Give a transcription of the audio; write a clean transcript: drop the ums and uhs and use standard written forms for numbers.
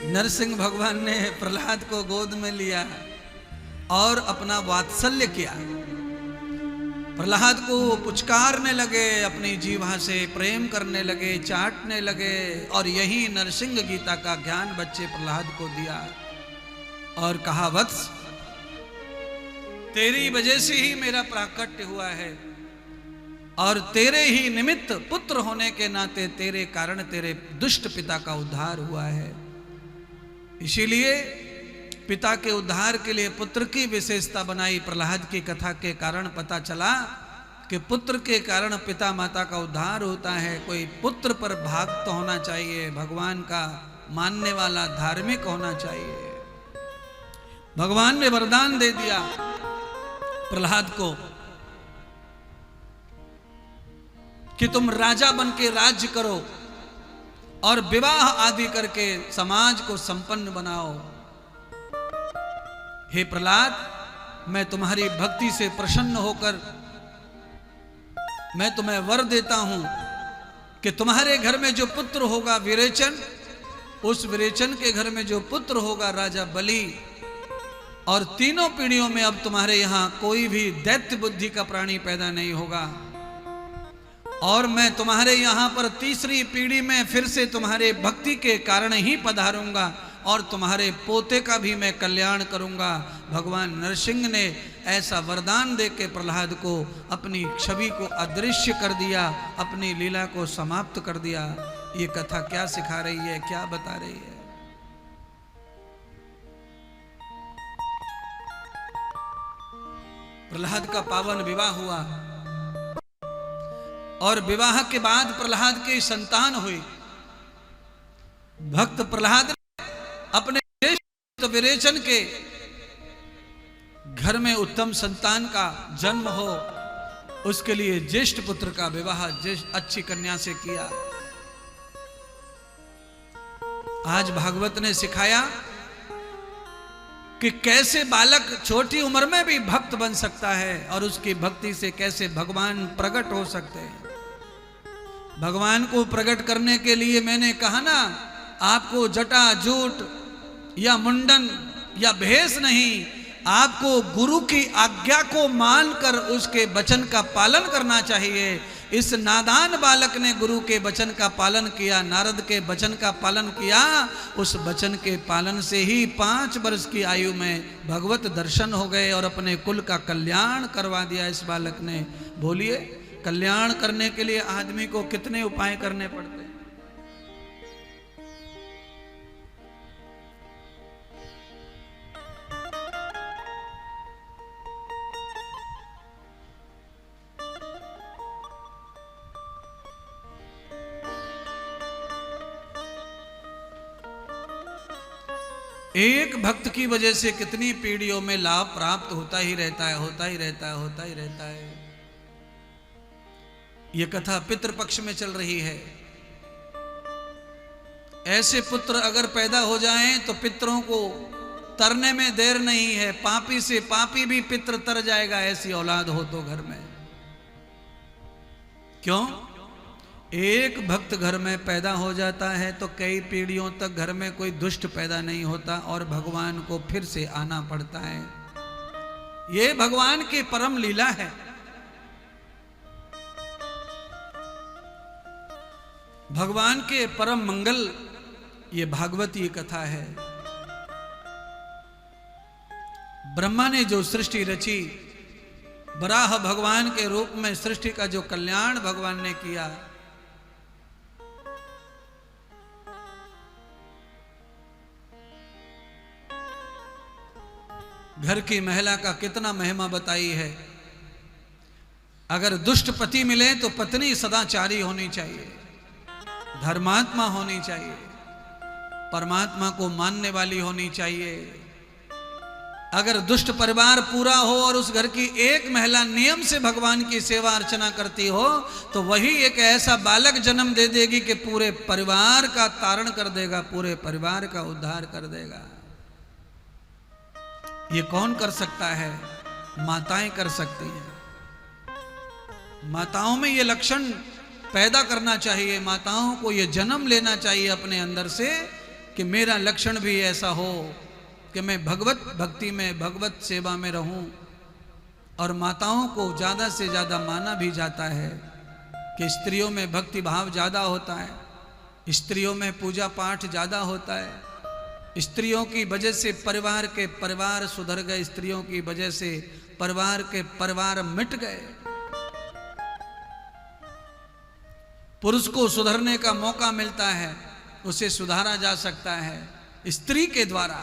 नरसिंह भगवान ने प्रहलाद को गोद में लिया और अपना वात्सल्य किया। प्रहलाद को पुचकारने लगे, अपनी जीवा से प्रेम करने लगे, चाटने लगे, और यही नरसिंह गीता का ज्ञान बच्चे प्रहलाद को दिया और कहा, वत्स तेरी वजह से ही मेरा प्राकट्य हुआ है और तेरे ही निमित्त पुत्र होने के नाते तेरे कारण तेरे दुष्ट पिता का उद्धार हुआ है। इसीलिए पिता के उद्धार के लिए पुत्र की विशेषता बनाई। प्रहलाद की कथा के कारण पता चला कि पुत्र के कारण पिता माता का उद्धार होता है। कोई पुत्र पर भक्त होना चाहिए, भगवान का मानने वाला, धार्मिक होना चाहिए। भगवान ने वरदान दे दिया प्रहलाद को कि तुम राजा बन के राज्य करो और विवाह आदि करके समाज को संपन्न बनाओ। हे प्रहलाद, मैं तुम्हारी भक्ति से प्रसन्न होकर मैं तुम्हें वर देता हूं कि तुम्हारे घर में जो पुत्र होगा विरेचन, उस विरेचन के घर में जो पुत्र होगा राजा बलि, और तीनों पीढ़ियों में अब तुम्हारे यहां कोई भी दैत्य बुद्धि का प्राणी पैदा नहीं होगा। और मैं तुम्हारे यहां पर तीसरी पीढ़ी में फिर से तुम्हारे भक्ति के कारण ही पधारूंगा और तुम्हारे पोते का भी मैं कल्याण करूंगा। भगवान नरसिंह ने ऐसा वरदान दे के प्रहलाद को अपनी छवि को अदृश्य कर दिया, अपनी लीला को समाप्त कर दिया। ये कथा क्या सिखा रही है, क्या बता रही है? प्रहलाद का पावन विवाह हुआ और विवाह के बाद प्रहलाद की संतान हुई। भक्त प्रहलाद अपने ज्येष्ठ विरेचन के घर में उत्तम संतान का जन्म हो, उसके लिए ज्येष्ठ पुत्र का विवाह अच्छी कन्या से किया। आज भागवत ने सिखाया कि कैसे बालक छोटी उम्र में भी भक्त बन सकता है और उसकी भक्ति से कैसे भगवान प्रकट हो सकते हैं। भगवान को प्रकट करने के लिए मैंने कहा ना, आपको जटा जूट या मुंडन या भेष नहीं, आपको गुरु की आज्ञा को मानकर उसके वचन का पालन करना चाहिए। इस नादान बालक ने गुरु के वचन का पालन किया, नारद के वचन का पालन किया। उस वचन के पालन से ही 5 वर्ष की आयु में भगवत दर्शन हो गए और अपने कुल का कल्याण करवा दिया इस बालक ने। बोलिए, कल्याण करने के लिए आदमी को कितने उपाय करने पड़ते हैं? एक भक्त की वजह से कितनी पीढ़ियों में लाभ प्राप्त होता ही रहता है, होता ही रहता है, होता ही रहता है। यह कथा पितृपक्ष में चल रही है। ऐसे पुत्र अगर पैदा हो जाएं तो पितरों को तरने में देर नहीं है। पापी से पापी भी पितर तर जाएगा, ऐसी औलाद हो तो घर में। क्यों? एक भक्त घर में पैदा हो जाता है तो कई पीढ़ियों तक घर में कोई दुष्ट पैदा नहीं होता और भगवान को फिर से आना पड़ता है। ये भगवान की परम लीला है। भगवान के परम मंगल ये भागवती कथा है। ब्रह्मा ने जो सृष्टि रची, वराह भगवान के रूप में सृष्टि का जो कल्याण भगवान ने किया, घर की महिला का कितना महिमा बताई है। अगर दुष्ट पति मिले तो पत्नी सदाचारी होनी चाहिए, धर्मात्मा होनी चाहिए, परमात्मा को मानने वाली होनी चाहिए। अगर दुष्ट परिवार पूरा हो और उस घर की एक महिला नियम से भगवान की सेवा अर्चना करती हो तो वही एक ऐसा बालक जन्म दे देगी कि पूरे परिवार का तारण कर देगा, पूरे परिवार का उद्धार कर देगा। ये कौन कर सकता है? माताएं कर सकती हैं। माताओं में ये लक्षण पैदा करना चाहिए। माताओं को ये जन्म लेना चाहिए अपने अंदर से कि मेरा लक्षण भी ऐसा हो कि मैं भगवत भक्ति में, भगवत सेवा में रहूं। और माताओं को ज़्यादा से ज़्यादा माना भी जाता है कि स्त्रियों में भक्ति भाव ज़्यादा होता है, स्त्रियों में पूजा पाठ ज़्यादा होता है। स्त्रियों की वजह से परिवार के परिवार सुधर गए, स्त्रियों की वजह से परिवार के परिवार मिट गए। पुरुष को सुधरने का मौका मिलता है, उसे सुधारा जा सकता है स्त्री के द्वारा।